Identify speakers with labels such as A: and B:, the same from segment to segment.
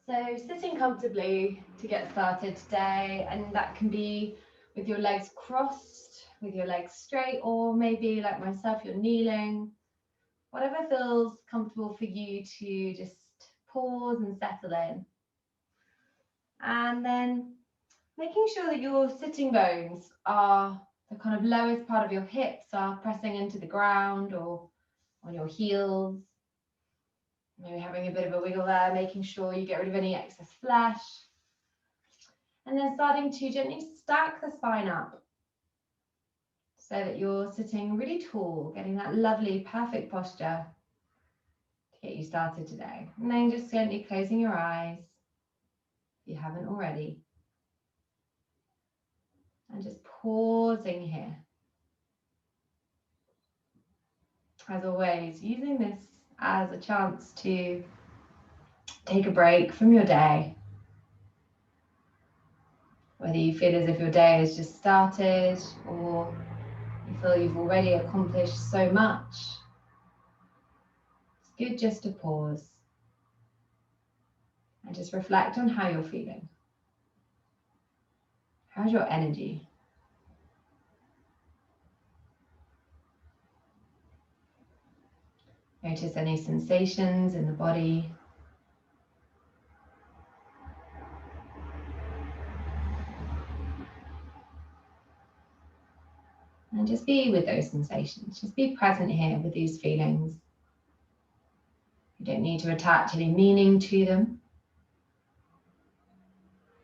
A: So sitting comfortably to get started today, and that can be with your legs crossed, with your legs straight, or maybe like myself, you're kneeling. Whatever feels comfortable for you to just pause and settle in. And then making sure that your sitting bones are the kind of lowest part of your hips are pressing into the ground or on your heels. Maybe having a bit of a wiggle there, making sure you get rid of any excess flesh. And then starting to gently stack the spine up so that you're sitting really tall, getting that lovely, perfect posture to get you started today. And then just gently closing your eyes if you haven't already. And just pausing here. As always, using this as a chance to take a break from your day. Whether you feel as if your day has just started or you feel you've already accomplished so much, it's good just to pause and just reflect on how you're feeling. How's your energy? Notice any sensations in the body. And just be with those sensations. Just be present here with these feelings. You don't need to attach any meaning to them.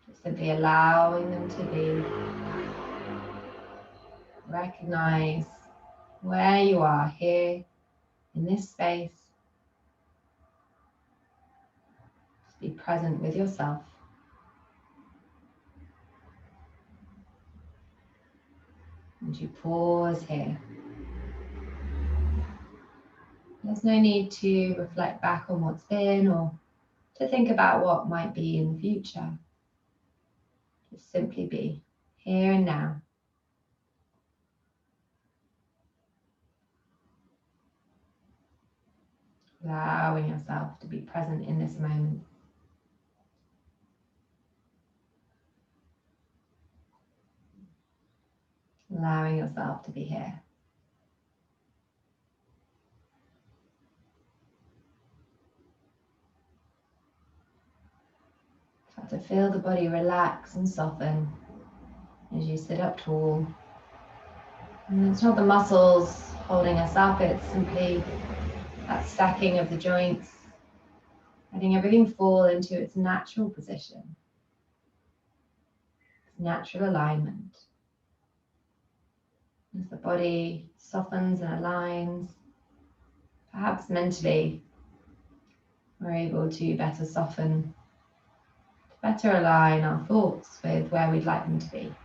A: Just simply allowing them to be. Recognize where you are here in this space. Just be present with yourself. And you pause here. There's no need to reflect back on what's been or to think about what might be in the future. Just simply be here and now. Allowing yourself to be present in this moment. Allowing yourself to be here. Start to feel the body relax and soften as you sit up tall. And it's not the muscles holding us up, it's simply that stacking of the joints, letting everything fall into its natural position, its natural alignment. As the body softens and aligns, perhaps mentally, we're able to better soften, to better align our thoughts with where we'd like them to be.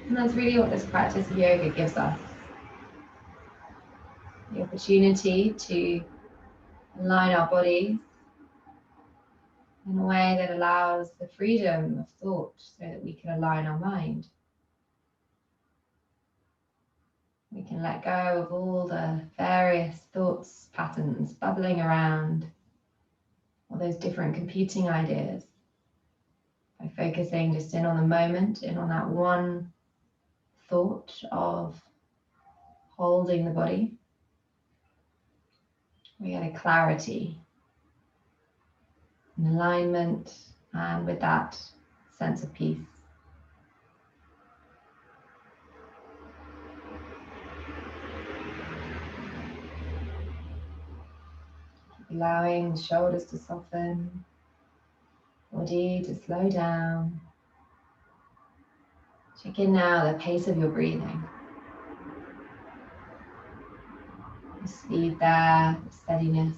A: And that's really what this practice of yoga gives us. The opportunity to align our bodies in a way that allows the freedom of thought so that we can align our mind. We can let go of all the various thoughts, patterns bubbling around, all those different competing ideas, by focusing just in on the moment, in on that one thought of holding the body. We get a clarity, an alignment, and with that, sense of peace. Allowing the shoulders to soften, body to slow down. Check in now the pace of your breathing. The speed there, the steadiness,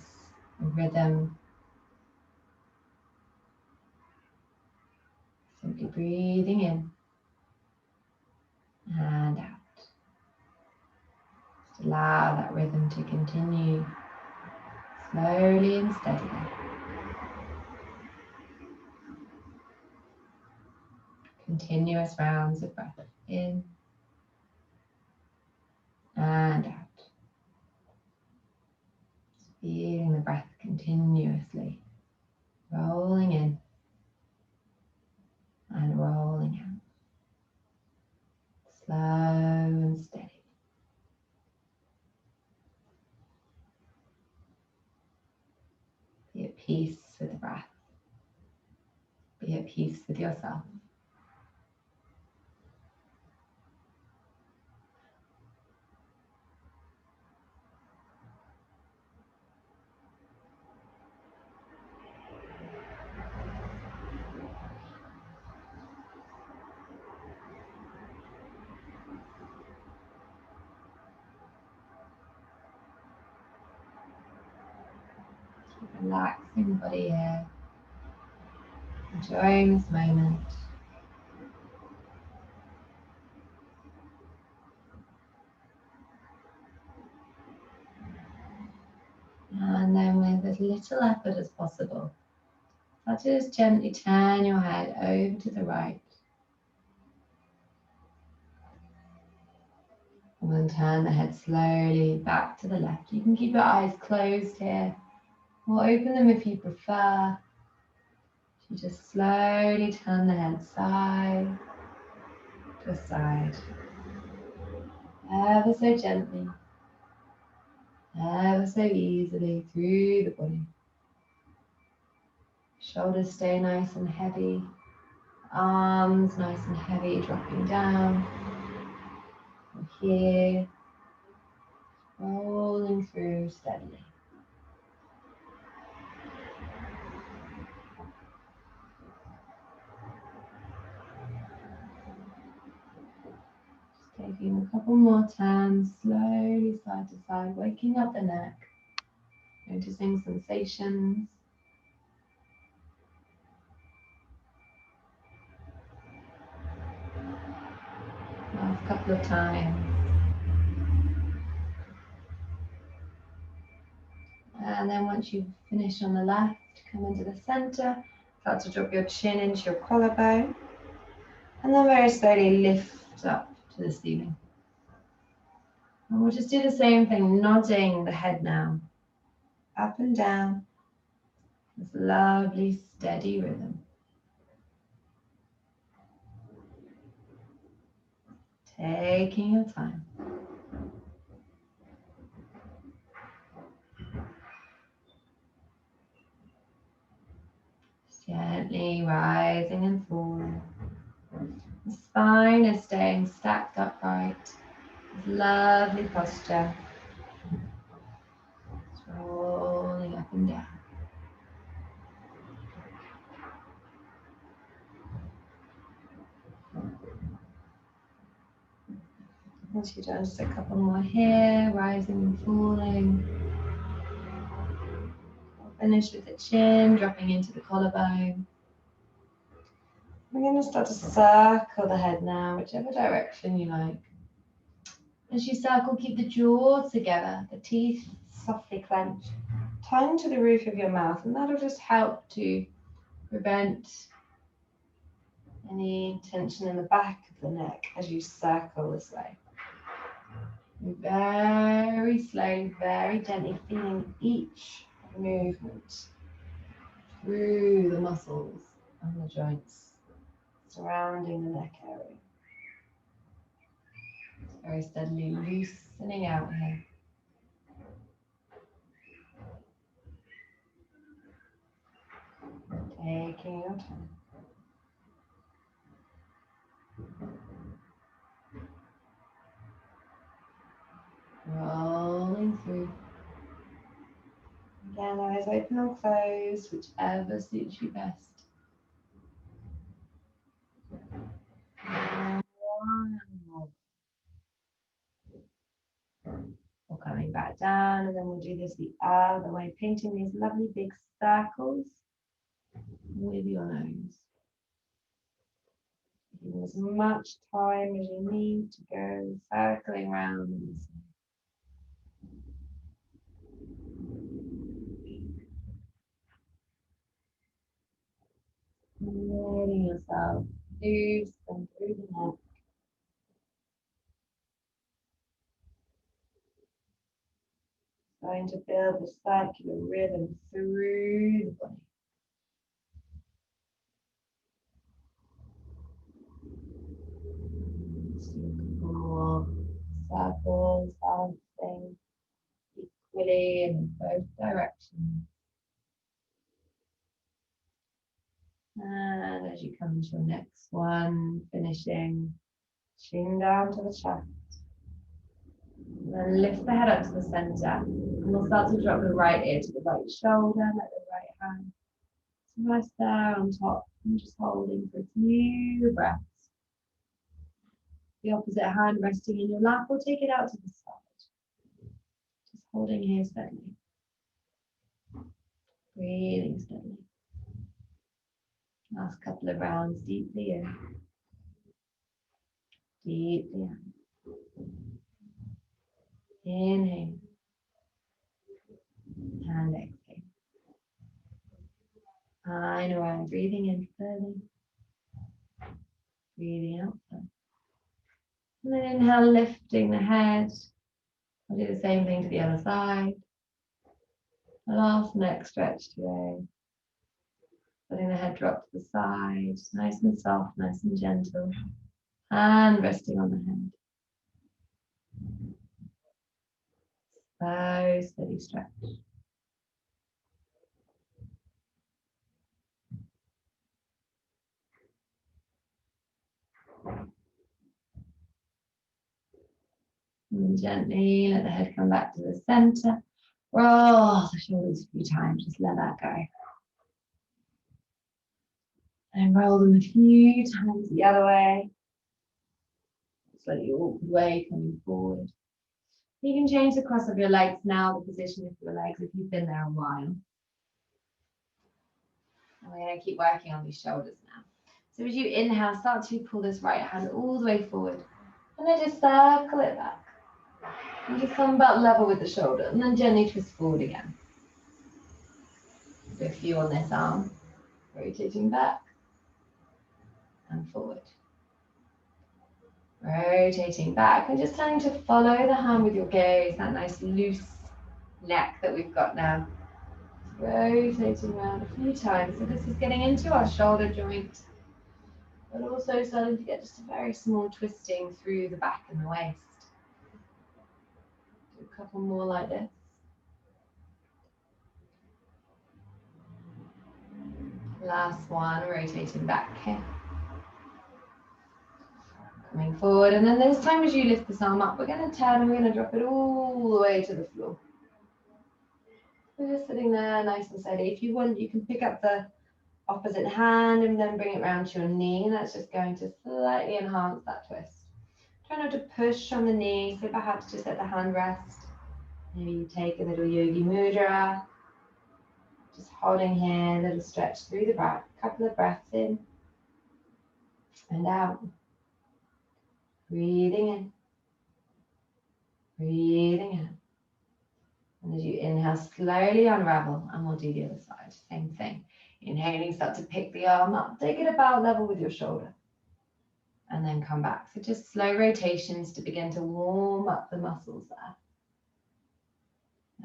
A: the rhythm. Simply breathing in and out. Just allow that rhythm to continue slowly and steadily. Continuous rounds of breath in and out. Just feeling the peace with the breath. Be at peace with yourself. Relaxing the body here. Enjoying this moment. And then with as little effort as possible, start to just gently turn your head over to the right. And then turn the head slowly back to the left. You can keep your eyes closed here, or open them if you prefer. You just slowly turn the head side to side, ever so gently, ever so easily through the body. Shoulders stay nice and heavy, arms nice and heavy, dropping down. From here, rolling through steadily. Just taking a couple more turns, slowly side to side, waking up the neck, noticing sensations. Last couple of times. And then once you've finished on the left, come into the center, start to drop your chin into your collarbone, and then very slowly lift up to the ceiling. And we'll just do the same thing, nodding the head now, up and down, this lovely steady rhythm. Taking your time. Gently rising and falling. The spine is staying stacked upright. Lovely posture. Just rolling up and down. Once you've done just a couple more here, rising and falling. Finish with the chin, dropping into the collarbone. We're going to start to circle the head now, whichever direction you like. As you circle, keep the jaw together, the teeth softly clenched, tongue to the roof of your mouth, and that'll just help to prevent any tension in the back of the neck as you circle this way. Very slowly, very gently, feeling each movement through the muscles and the joints surrounding the neck area. Very steadily loosening out here. Taking your time. Rolling through. Again, eyes open or closed, whichever suits you best. And one more. We're coming back down, and then we'll do this the other way, painting these lovely big circles with your nose. Giving as much time as you need to go circling around. Letting yourself loose and through the neck. Trying to build the circular rhythm through the body. Just do a couple more circles, balancing equally in both directions. And as you come into your next one, finishing, chin down to the chest. And then lift the head up to the center. And we'll start to drop the right ear to the right shoulder, let the right hand rest there on top. And just holding for a few breaths. The opposite hand resting in your lap, or take it out to the side. Just holding here steadily. Breathing steadily. Last couple of rounds, deeply in. Deeply out. Inhale. And exhale. Final round, breathing in slowly. Breathing out slowly. And then inhale, lifting the head. I'll do the same thing to the other side. The last neck stretch today. Letting the head drop to the side, nice and soft, nice and gentle. And resting on the head. Slow, steady stretch. And gently let the head come back to the center. Roll the shoulders a few times, just let that go. And roll them a few times the other way. Slightly awkward way coming forward. You can change the cross of your legs now, the position of your legs if you've been there a while. And we're going to keep working on these shoulders now. So as you inhale, start to pull this right hand all the way forward. And then just circle it back. And just come about level with the shoulder. And then gently twist forward again. Do a few on this arm. Rotating back and forward. Rotating back and just trying to follow the hand with your gaze, that nice loose neck that we've got now. Rotating around a few times. So this is getting into our shoulder joint, but also starting to get just a very small twisting through the back and the waist. Do a couple more like this. Last one, rotating back here. Coming forward, and then this time as you lift this arm up, we're going to turn and we're going to drop it all the way to the floor. We're just sitting there nice and steady. If you want, you can pick up the opposite hand and then bring it around to your knee, and that's just going to slightly enhance that twist. Try not to push on the knee, so perhaps just let the hand rest. Maybe you take a little yogi mudra. Just holding here, a little stretch through the back, couple of breaths in and out. Breathing in, breathing out. And as you inhale, slowly unravel, and we'll do the other side. Same thing. Inhaling, start to pick the arm up, take it about level with your shoulder. And then come back. So just slow rotations to begin to warm up the muscles there.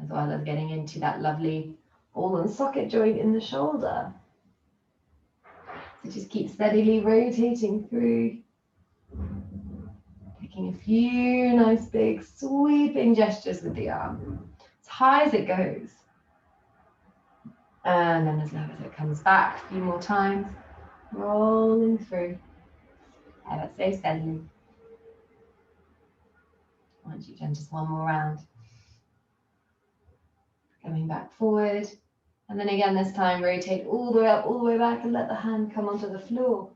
A: As well as getting into that lovely ball and socket joint in the shoulder. So just keep steadily rotating through. Taking a few nice big sweeping gestures with the arm. As high as it goes. And then as low as it comes back, a few more times. Rolling through. Ever so steadily. Once you've done just one more round. Coming back forward. And then again this time rotate all the way up, all the way back, and let the hand come onto the floor.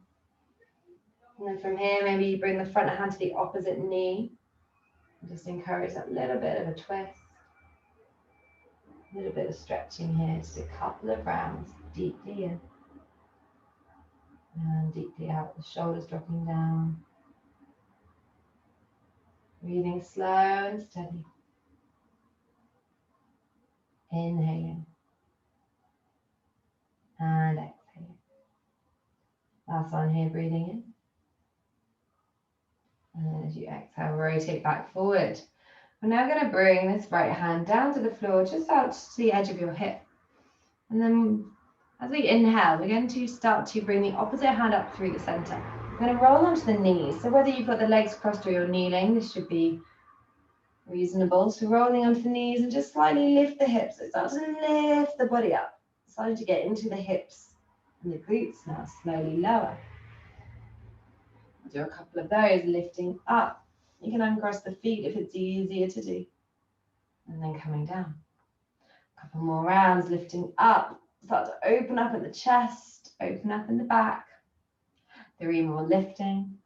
A: And then from here, maybe you bring the front hand to the opposite knee. And just encourage that little bit of a twist. A little bit of stretching here, just a couple of rounds, deeply in. And deeply out, the shoulders dropping down. Breathing slow and steady. Inhaling. And exhaling. Last one here, breathing in. And as you exhale, rotate back forward. We're now going to bring this right hand down to the floor, just out to the edge of your hip. And then as we inhale, we're going to start to bring the opposite hand up through the center. We're going to roll onto the knees. So whether you've got the legs crossed or you're kneeling, this should be reasonable. So rolling onto the knees and just slightly lift the hips. So start to lift the body up. Starting to get into the hips And the glutes now slowly lower. I'll do a couple of those, lifting up. You can uncross the feet if it's easier to do. And then coming down. A couple more rounds, lifting up. Start to open up at the chest, open up in the back. 3 more lifting.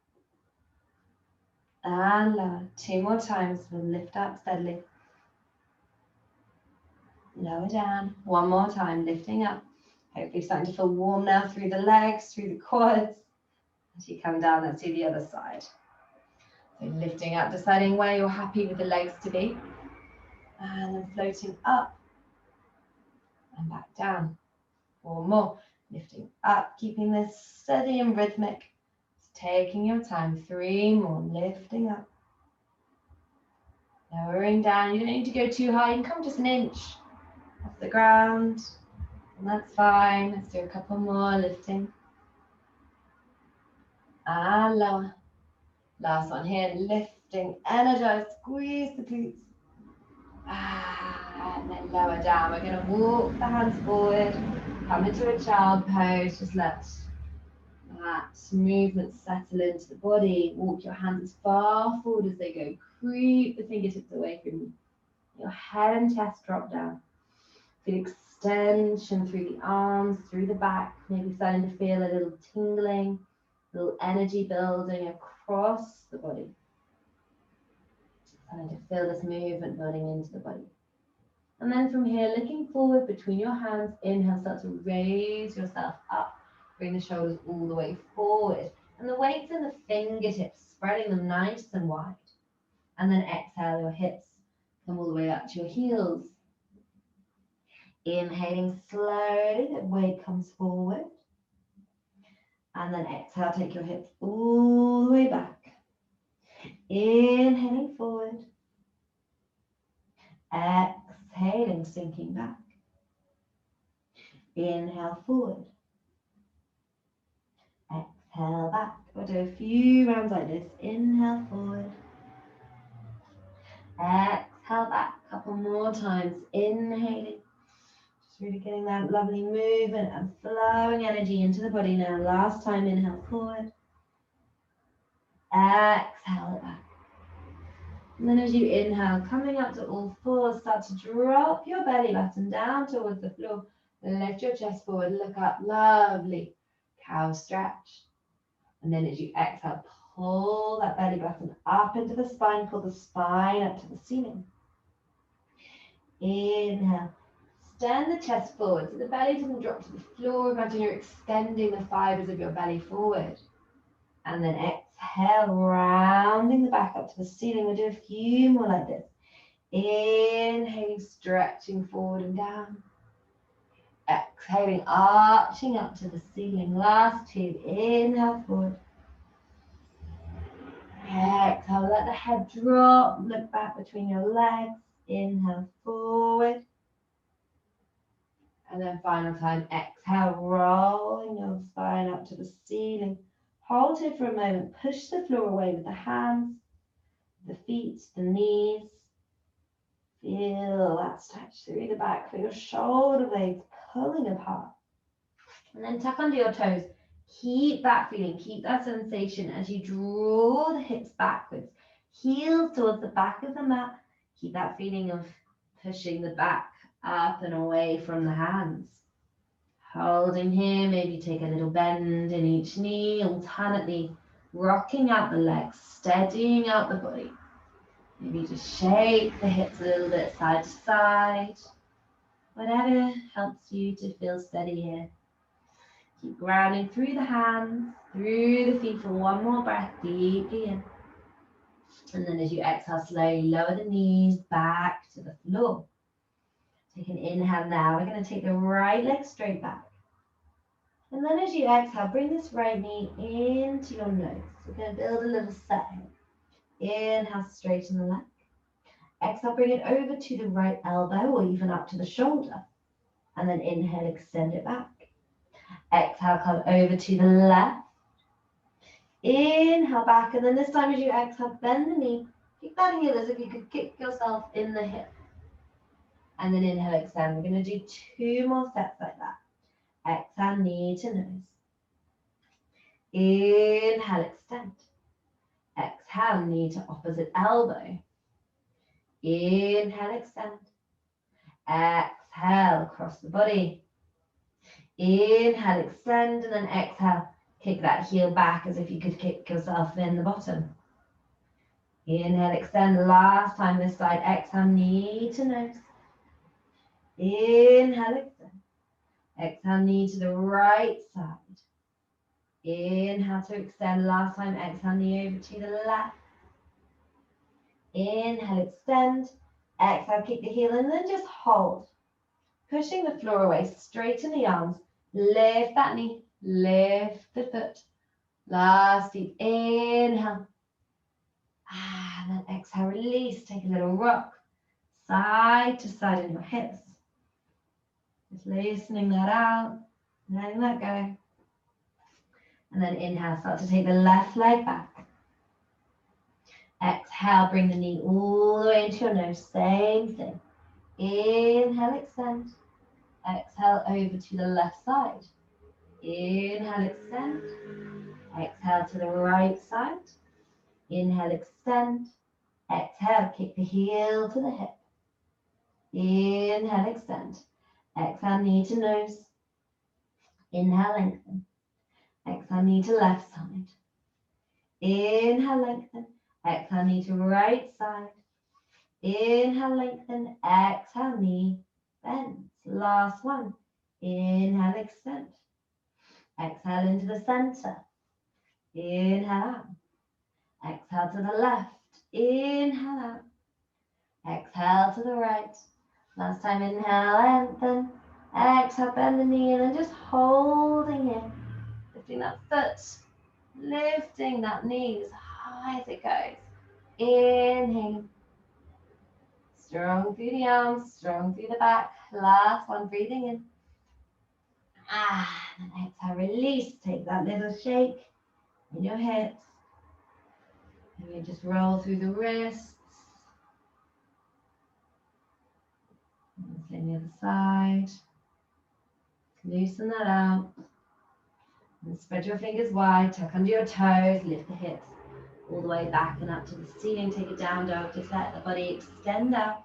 A: And lower. 2 more times. We'll lift up steadily. Lower down. 1 more time, lifting up. Hopefully starting to feel warm now through the legs, through the quads. As you come down, let's do the other side. So lifting up, deciding where you're happy with the legs to be. And then floating up and back down. 4 more. Lifting up, keeping this steady and rhythmic. Just taking your time. 3 more. Lifting up. Lowering down. You don't need to go too high. You can come just an inch off the ground. And that's fine. Let's do a couple more. Lifting. And lower. Last one here. Lifting. Energize. Squeeze the glutes. And then lower down. We're going to walk the hands forward. Come into a child pose. Just let that movement settle into the body. Walk your hands as far forward as they go. Creep the fingertips away from you. Your head and chest drop down. Feel extension through the arms, through the back. Maybe starting to feel a little tingling, a little energy building across the body. Starting to feel this movement building into the body. And then from here, looking forward between your hands, inhale, start to raise yourself up. Bring the shoulders all the way forward. And the weight's in the fingertips, spreading them nice and wide. And then exhale, your hips come all the way up to your heels. Inhaling slowly, the weight comes forward. And then exhale, take your hips all the way back. Inhaling forward. Exhaling, sinking back. Inhale forward. Exhale back. We'll do a few rounds like this. Inhale forward. Exhale back. A couple more times. Inhaling. Just really getting that lovely movement and flowing energy into the body now. Last time, inhale forward. Exhale it back. And then as you inhale, coming up to all fours, start to drop your belly button down towards the floor. Lift your chest forward, look up, lovely cow stretch. And then as you exhale, pull that belly button up into the spine, pull the spine up to the ceiling. Inhale, extend the chest forward so the belly doesn't drop to the floor. Imagine you're extending the fibers of your belly forward. And then exhale, rounding the back up to the ceiling. We'll do a few more like this. Inhaling, stretching forward and down. Exhaling, arching up to the ceiling. Last 2. Inhale forward. Exhale, let the head drop. Look back between your legs. Inhale forward. And then final time, exhale, rolling your spine up to the ceiling. Hold here for a moment. Push the floor away with the hands, the feet, the knees. Feel that stretch through the back. Feel your shoulder blades pulling apart. And then tuck under your toes. Keep that feeling. Keep that sensation as you draw the hips backwards. Heels towards the back of the mat. Keep that feeling of pushing the back up and away from the hands. Holding here, maybe take a little bend in each knee, alternately rocking out the legs, steadying out the body. Maybe just shake the hips a little bit side to side. Whatever helps you to feel steady here. Keep grounding through the hands, through the feet for one more breath, deeply in. And then as you exhale, slowly lower the knees back to the floor. Take an inhale now. We're going to take the right leg straight back. And then as you exhale, bring this right knee into your nose. We're going to build a little set here. Inhale, straighten the leg. Exhale, bring it over to the right elbow or even up to the shoulder. And then inhale, extend it back. Exhale, come over to the left. Inhale back. And then this time as you exhale, bend the knee. Kick that heel as if you could kick yourself in the hip. And then inhale, extend. We're going to do 2 more steps like that. Exhale, knee to nose. Inhale, extend. Exhale, knee to opposite elbow. Inhale, extend. Exhale, across the body. Inhale, extend, and then exhale, kick that heel back as if you could kick yourself in the bottom. Inhale, extend, last time this side. Exhale, knee to nose. Inhale, extend. Exhale, knee to the right side. Inhale to extend, last time. Exhale, knee over to the left. Inhale, extend. Exhale, kick the heel and then just hold. Pushing the floor away, straighten the arms. Lift that knee, lift the foot. Last deep inhale. And then exhale, release. Take a little rock. Side to side in your hips. Just loosening that out, letting that go. And then inhale, start to take the left leg back. Exhale, bring the knee all the way into your nose. Same thing. Inhale, extend. Exhale, over to the left side. Inhale, extend. Exhale to the right side. Inhale, extend. Exhale, kick the heel to the hip. Inhale, extend. Exhale, knee to nose. Inhale, lengthen. Exhale, knee to left side. Inhale, lengthen. Exhale, knee to right side. Inhale, lengthen. Exhale, knee bends. Last one. Inhale, extend. Exhale into the center. Inhale out. Exhale to the left. Inhale out. Exhale to the right. Last time, inhale, lengthen. Exhale, bend the knee, and then just holding it. Lifting that foot. Lifting that knee as high as it goes. Inhale. Strong through the arms, strong through the back. Last one, breathing in. And then exhale, release. Take that little shake in your hips. And you just roll through the wrists. And the other side. Loosen that out. And spread your fingers wide, tuck under your toes, lift the hips all the way back and up to the ceiling. Take a down dog, just let the body extend out.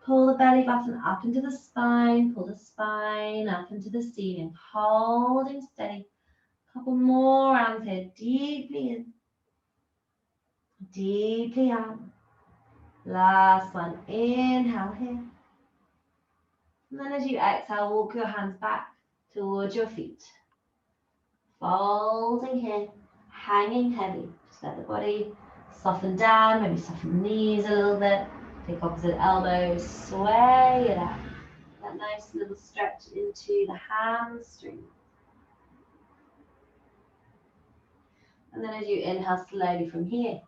A: Pull the belly button up into the spine, pull the spine up into the ceiling, holding steady. A couple more rounds here, deeply in, deeply out. Last one, inhale here. And then as you exhale, walk your hands back towards your feet. Folding here, hanging heavy. Just let the body soften down, maybe soften the knees a little bit. Take opposite elbows, sway it out. That nice little stretch into the hamstring. And then as you inhale slowly from here,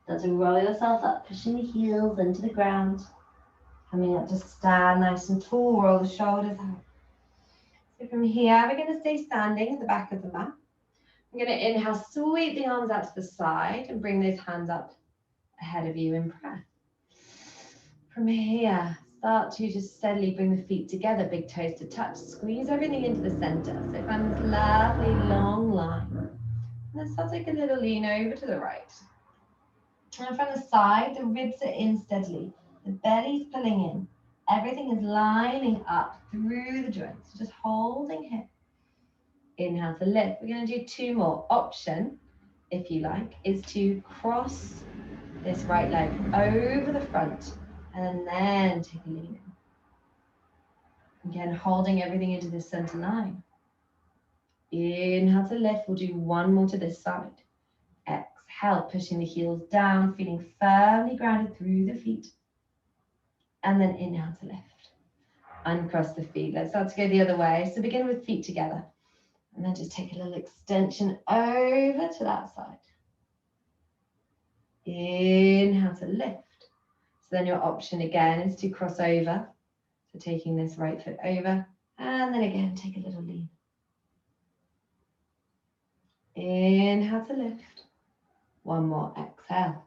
A: start to roll yourself up, pushing the heels into the ground. Coming up to stand nice and tall, roll the shoulders out. So from here, we're going to stay standing at the back of the mat. I'm going to inhale, sweep the arms out to the side and bring those hands up ahead of you in prayer. From here, start to just steadily bring the feet together, big toes to touch. Squeeze everything into the center. So find this lovely long line. And then start to take a little lean over to the right. And from the side, the ribs are in steadily. The belly's pulling in. Everything is lining up through the joints. Just holding here. Inhale to lift. We're going to do two more. Option, if you like, is to cross this right leg over the front and then take a lean in. Again, holding everything into the center line. Inhale to lift. We'll do one more to this side. Exhale, pushing the heels down, feeling firmly grounded through the feet. And then inhale to lift. Uncross the feet. Let's start to go the other way. So begin with feet together. And then just take a little extension over to that side. Inhale to lift. So then your option again is to cross over. So taking this right foot over. And then again, take a little lean. Inhale to lift. One more, exhale.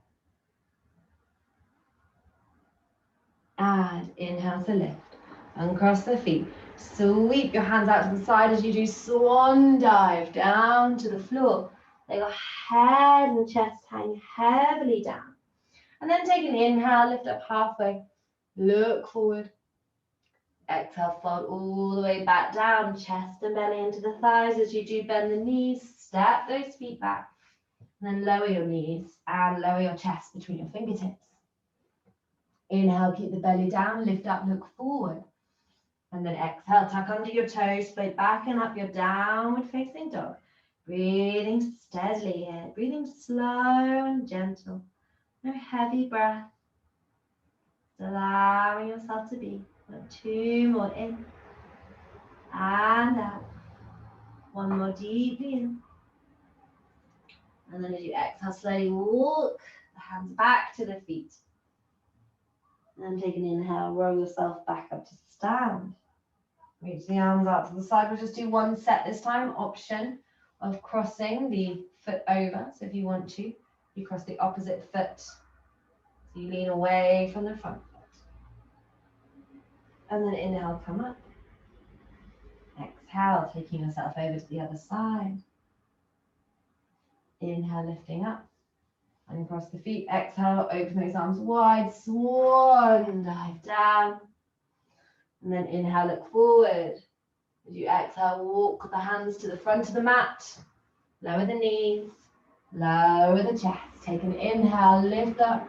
A: And inhale to lift. Uncross the feet. Sweep your hands out to the side as you do swan dive down to the floor. Let your head and chest hang heavily down. And then take an inhale, lift up halfway, look forward. Exhale, fold all the way back down, chest and belly into the thighs as you do bend the knees, step those feet back, and then lower your knees and lower your chest between your fingertips. Inhale, keep the belly down, lift up, look forward. And then exhale, tuck under your toes, float back and up your downward facing dog. Breathing steadily here, breathing slow and gentle. No heavy breath. Just allowing yourself to be. 2 more in and out. 1 more deeply in. And then as you exhale, slowly walk the hands back to the feet. And take an inhale, roll yourself back up to stand. Reach the arms out to the side. We'll just do 1 set this time. Option of crossing the foot over. So if you want to, you cross the opposite foot. So you lean away from the front foot. And then inhale, come up. Exhale, taking yourself over to the other side. Inhale, lifting up. And cross the feet. Exhale, open those arms wide. Swan dive down. And then inhale, look forward. As you exhale, walk the hands to the front of the mat. Lower the knees. Lower the chest. Take an inhale, lift up.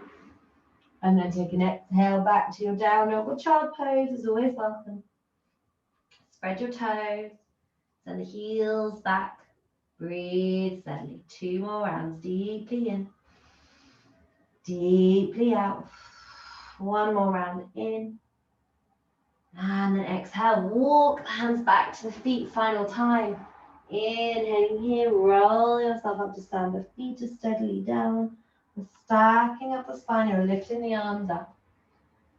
A: And then take an exhale back to your down dog or child pose is always welcome. Spread your toes. Send the heels back. Breathe steadily. 2 more rounds. Deeply in. Deeply out. 1 more round in. And then exhale, walk the hands back to the feet, final time. Inhaling here, roll yourself up to stand. The feet are steadily down. We're stacking up the spine, you're lifting the arms up.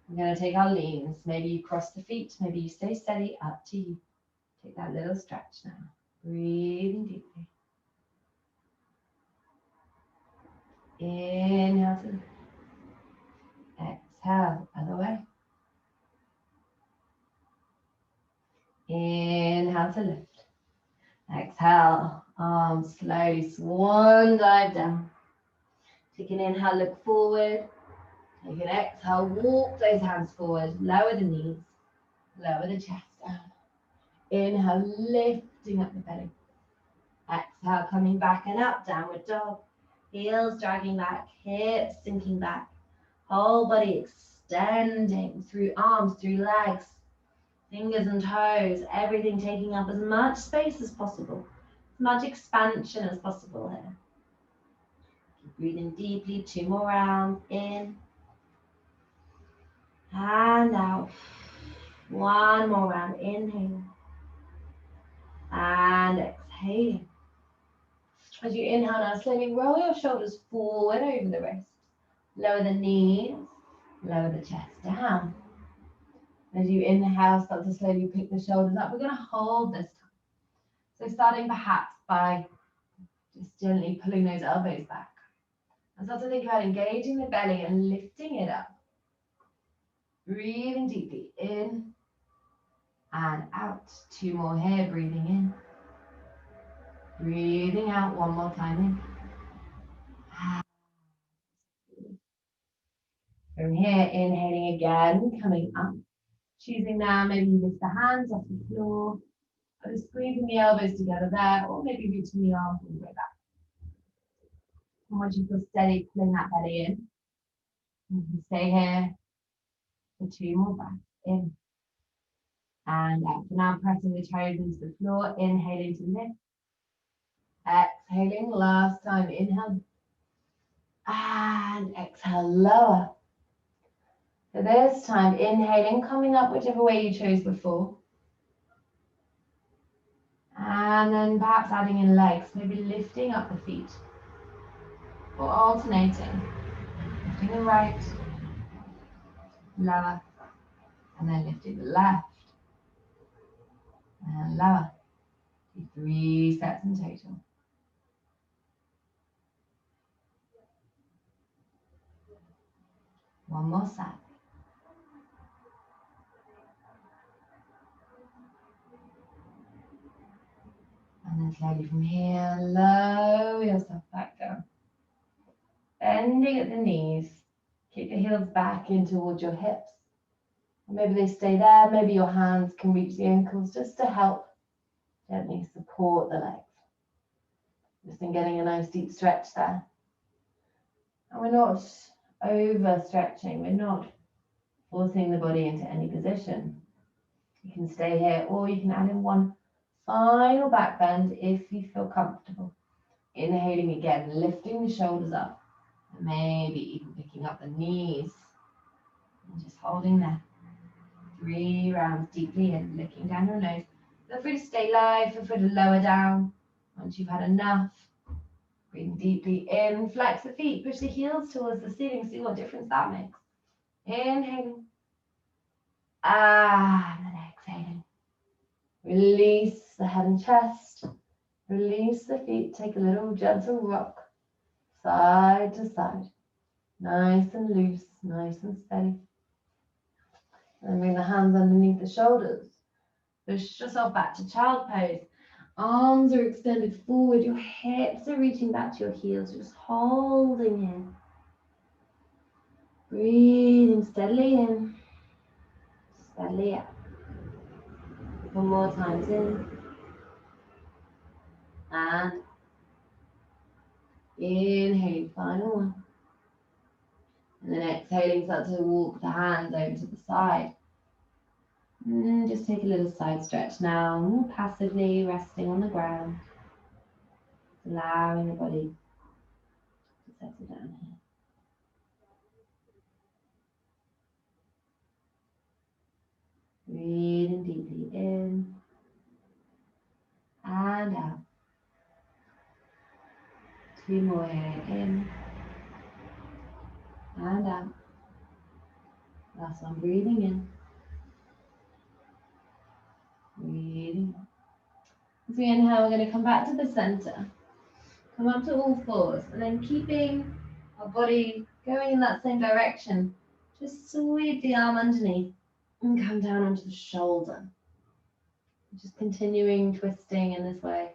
A: We're going to take our leans. Maybe you cross the feet, maybe you stay steady, up to you. Take that little stretch now. Breathing deeply. Inhale to lift. Exhale, other way. Inhale to lift. Exhale, arms slowly swan dive down. Take an inhale, look forward. Take an exhale, walk those hands forward. Lower the knees, lower the chest down. Inhale, lifting up the belly. Exhale, coming back and up, downward dog. Heels dragging back, hips sinking back. Whole body extending through arms, through legs. Fingers and toes, everything taking up as much space as possible, as much expansion as possible here. Keep breathing deeply, 2 more rounds, in and out. 1 more round, inhale and exhaling. As you inhale now, slowly roll your shoulders forward over the wrist. Lower the knees, lower the chest down. As you inhale, start to slowly pick the shoulders up. We're going to hold this time. So starting perhaps by just gently pulling those elbows back. And start to think about engaging the belly and lifting it up. Breathing deeply in and out. 2 more here, breathing in. Breathing out 1 more time in. From here, inhaling again, coming up. Choosing now, maybe you lift the hands off the floor, or just squeezing the elbows together there, or maybe reaching the arms all the way back. And once you feel steady, pulling that belly in, you can stay here for 2 more breaths. In and out. For now, pressing the toes into the floor, inhaling to lift. Exhaling, last time, inhale. And exhale, lower. So this time, inhaling, coming up whichever way you chose before. And then perhaps adding in legs, maybe lifting up the feet. Or alternating. Lifting the right, lower, and then lifting the left. And lower. 3 sets in total. One more set. And slowly from here, lower yourself back down. Bending at the knees. Kick the heels back in towards your hips. Maybe they stay there. Maybe your hands can reach the ankles just to help gently support the legs. Just in getting a nice deep stretch there. And we're not overstretching. We're not forcing the body into any position. You can stay here, or you can add in one final back bend if you feel comfortable. Inhaling again, lifting the shoulders up. Maybe even picking up the knees. And just holding there. 3 rounds deeply in, looking down your nose. Feel free to stay live, feel free to lower down once you've had enough. Breathing deeply in, flex the feet, push the heels towards the ceiling, see what difference that makes. Inhaling. And then exhaling. Release the head and chest. Release the feet, take a little gentle rock. Side to side. Nice and loose, nice and steady. And bring the hands underneath the shoulders. Push yourself back to child pose. Arms are extended forward. Your hips are reaching back to your heels. Just holding here. Breathing steadily in. Steadily out. One more time in. And inhale, final one. And then exhaling, start to walk the hands over to the side. And just take a little side stretch now, more passively resting on the ground. Allowing the body to settle down here. Breathing deeply in and out. 2 more here, in and out. Last one, breathing in. Breathing out. As we inhale, we're going to come back to the center. Come up to all fours, and then keeping our body going in that same direction, just sweep the arm underneath and come down onto the shoulder. Just continuing twisting in this way.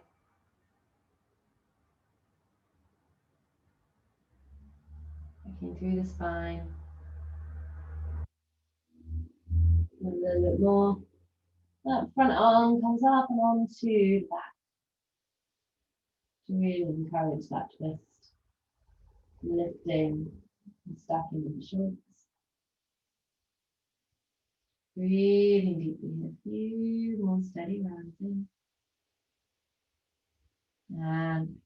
A: Looking through the spine. A little bit more. That front arm comes up and onto the back. To really encourage that twist. Lifting and stacking with the shoulders. Breathing deeply in a few more steady rounds in. And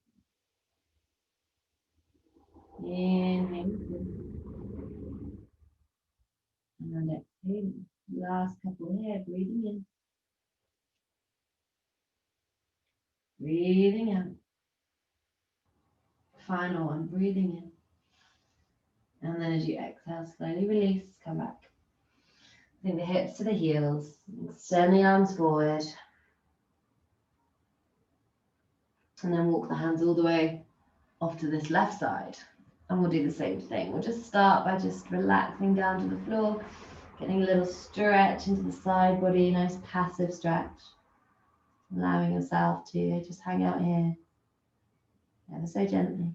A: inhaling. And exhaling. Last couple here, breathing in. Breathing out. Final one, breathing in. And then as you exhale, slowly release, come back. Bring the hips to the heels. Extend the arms forward. And then walk the hands all the way off to this left side. And we'll do the same thing. We'll just start by just relaxing down to the floor, getting a little stretch into the side body, nice passive stretch. Allowing yourself to just hang out here, ever so gently.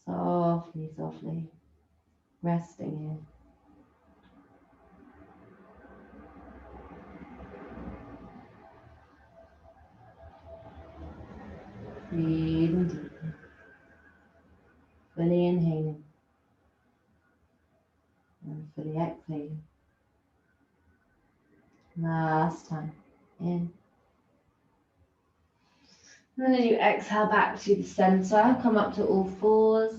A: Softly, softly, resting here. Breathing deeply, fully inhaling and fully exhaling. Last time, in. And then as you exhale back to the center, come up to all fours,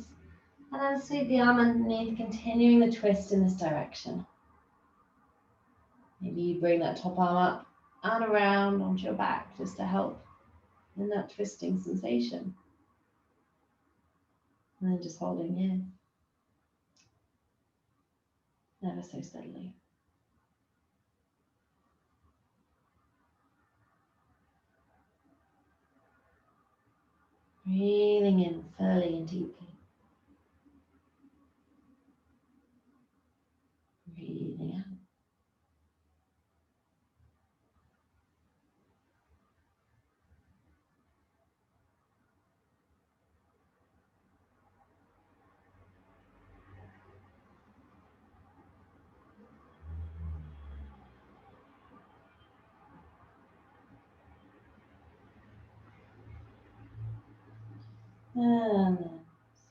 A: and then sweep the arm underneath, continuing the twist in this direction. Maybe you bring that top arm up and around onto your back just to help in that twisting sensation. And then just holding here, ever so steadily. Breathe breathing in fully and deeply. Breathing out. And then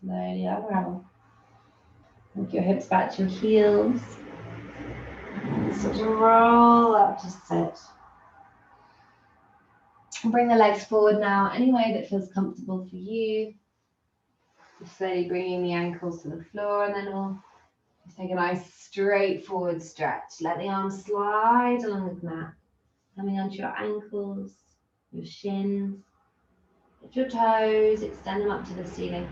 A: slowly unravel. Walk your hips back to your heels. And sort of roll up to sit. Bring the legs forward now, any way that feels comfortable for you. Slowly bringing the ankles to the floor, and then we'll just take a nice straightforward stretch. Let the arms slide along the mat, coming onto your ankles, your shins. Lift your toes, extend them up to the ceiling.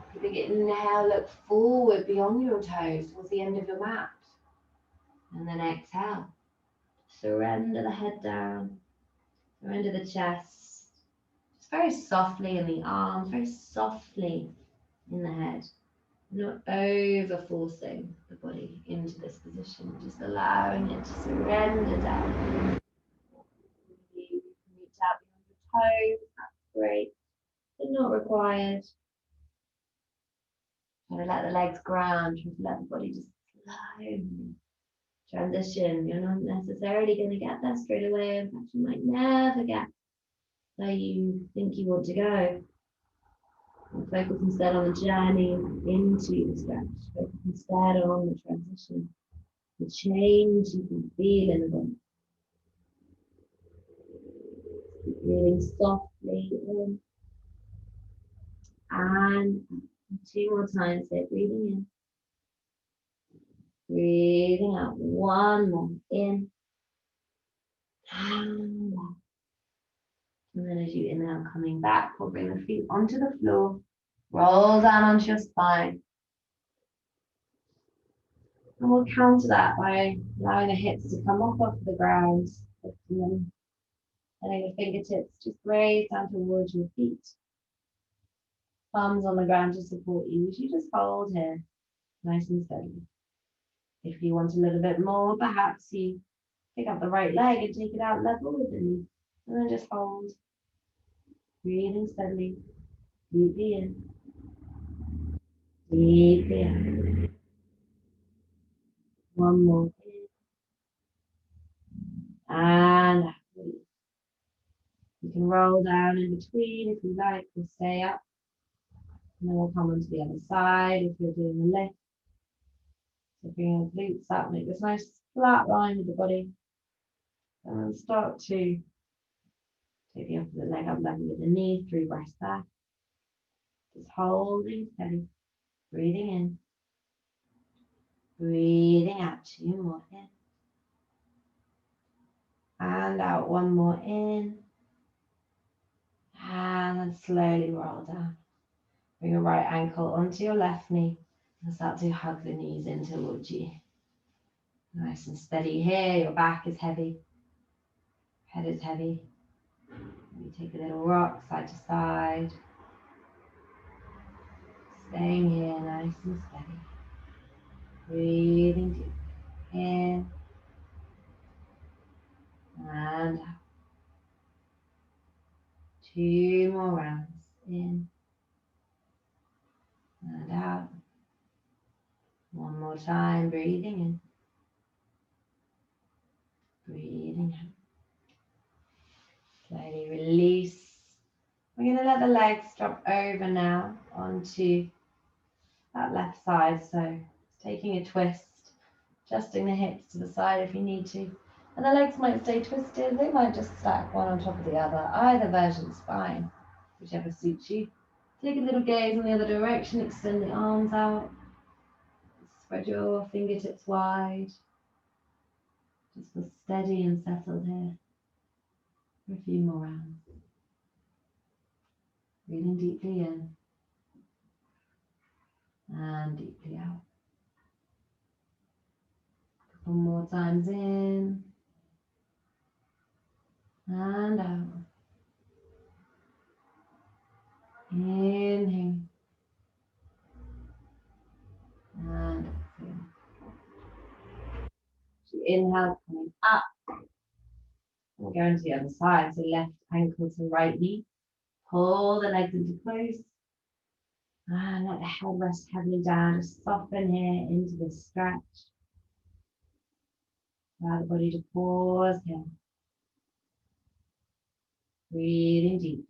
A: If you big inhale, look forward beyond your toes towards the end of your mat. And then exhale. Surrender the head down, surrender the chest. Just very softly in the arms, very softly in the head. Not over forcing the body into this position, just allowing it to surrender down. You can reach out beyond your toes, that's great, but not required. Try to let the legs ground, try to let the body just slowly transition. You're not necessarily going to get there straight away. In fact, you might never get where you think you want to go. And focus instead on the journey into the stretch. Focus instead on the transition, the change you can feel in the body. Keep breathing softly in and two more times. So breathing in, breathing out. One more in and out. And then as you inhale, coming back, we'll bring the feet onto the floor, roll down onto your spine. And we'll counter that by allowing the hips to come off the ground, and then letting the fingertips just graze down towards your feet. Thumbs on the ground to support you as you just hold here, nice and steady. If you want a little bit more, perhaps you pick up the right leg and take it out level with the knee, and then just hold. Breathing steadily, deeply in, deeply out. One more in, and out. You can roll down in between if you like, or stay up. And then we'll come onto the other side if you're doing the lift. So bring your glutes up, make this nice flat line with the body. And then start to take the opposite leg up level with the knee, 3 breaths back. Just holding steady, breathing in, breathing out, 2 more in. And out, 1 more in. And then slowly roll down. Bring your right ankle onto your left knee and start to hug the knees in towards you. Nice and steady here, your back is heavy, head is heavy. You take a little rock side to side. Staying here, nice and steady. Breathing deep. In and out. 2 more rounds. In and out. 1 more time, breathing in. Breathing out. Slowly release. We're going to let the legs drop over now onto that left side. So taking a twist, adjusting the hips to the side if you need to. And the legs might stay twisted. They might just stack one on top of the other. Either version's fine, whichever suits you. Take a little gaze in the other direction. Extend the arms out. Spread your fingertips wide. Just feel steady and settled here for a few more rounds. Breathing deeply in and deeply out. A couple more times in and out. Inhale. And exhale. So inhale, coming up. We're going to the other side. So left ankle to right knee. Pull the legs into close. And let the head rest heavily down. Just soften here into this stretch. Allow the body to pause here. Breathing deeply.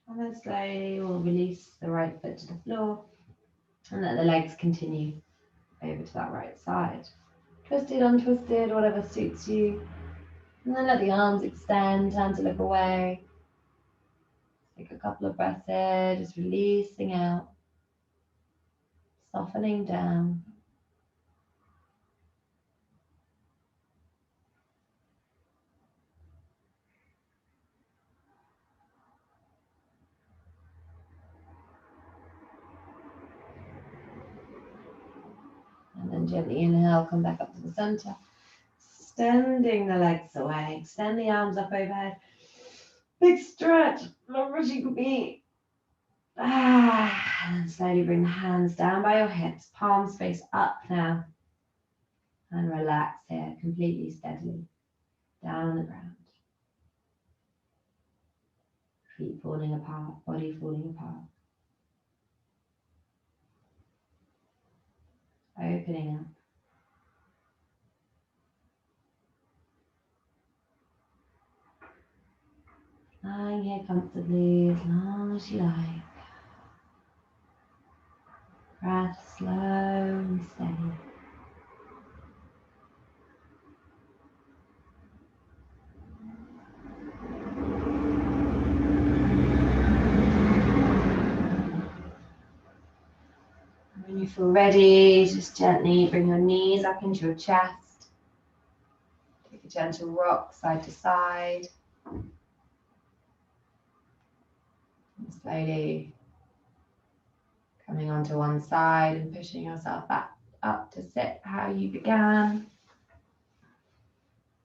A: And then slowly we'll release the right foot to the floor and let the legs continue over to that right side. Twisted, untwisted, whatever suits you. And then let the arms extend, turn to look away. Take a couple of breaths here, just releasing out, softening down. And then gently inhale, come back up to the center. Extending the legs away, extend the arms up overhead. Big stretch, long as you can be. And slowly bring the hands down by your hips, palms face up now. And relax here, completely steadily, down on the ground. Feet falling apart, body falling apart. Opening up. Lying here comfortably as long as you like. Breath slow and steady. When you feel ready, just gently bring your knees up into your chest. Take a gentle rock side to side. And slowly coming onto one side and pushing yourself back up to sit how you began.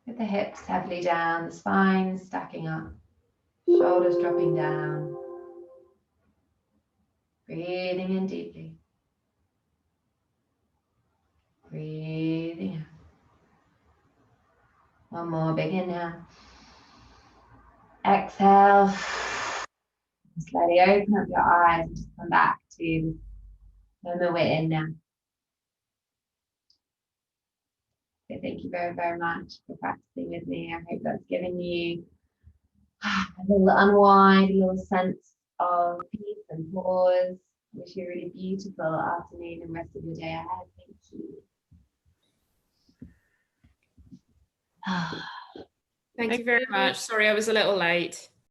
A: With the hips heavily down, the spine stacking up, shoulders dropping down. Breathing in deeply. Breathing out. One more big inhale. Exhale. Slowly open up your eyes and just come back to the moment we're in now. So thank you very, very much for practicing with me. I hope that's given you a little unwind, a little sense of peace and pause. Wish you a really beautiful afternoon and rest of your day ahead. Thank you.
B: Thank you very much. Sorry, I was a little late.